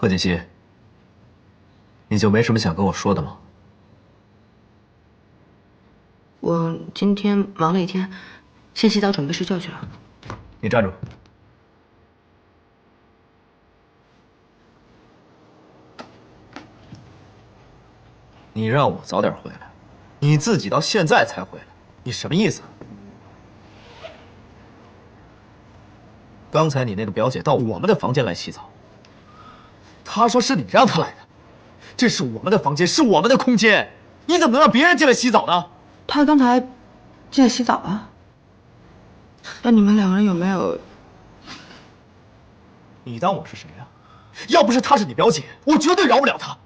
贺锦熙，你就没什么想跟我说的吗？我今天忙了一天，先洗澡准备睡觉去了。你站住！你让我早点回来，你自己到现在才回来，你什么意思？刚才你那个表姐到我们的房间来洗澡，她说是你让她来的，这是我们的房间，是我们的空间，你怎么能让别人进来洗澡呢？他刚才进来洗澡了。那你们两个人有没有？你当我是谁呀？要不是她是你表姐，我绝对饶不了她。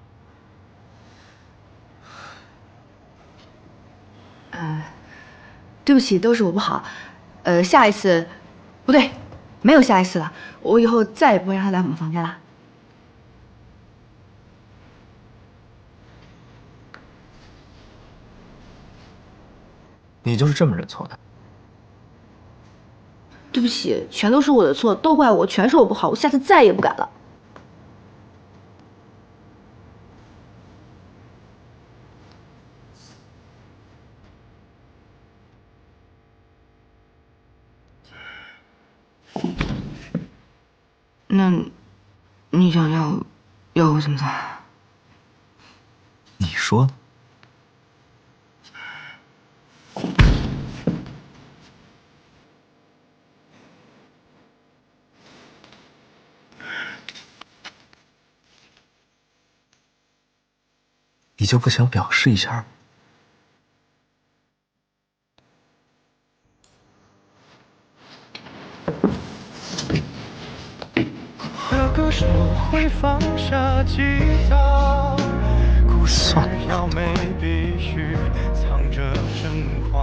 对不起，都是我不好。下一次，不对，没有下一次了。我以后再也不会让他来我们房间了。你就是这么认错的？对不起，全都是我的错，都怪我，全是我不好，我下次再也不敢了。那，你想要我怎么做？你说呢？你就不想表示一下吗？这个时候会放下吉他。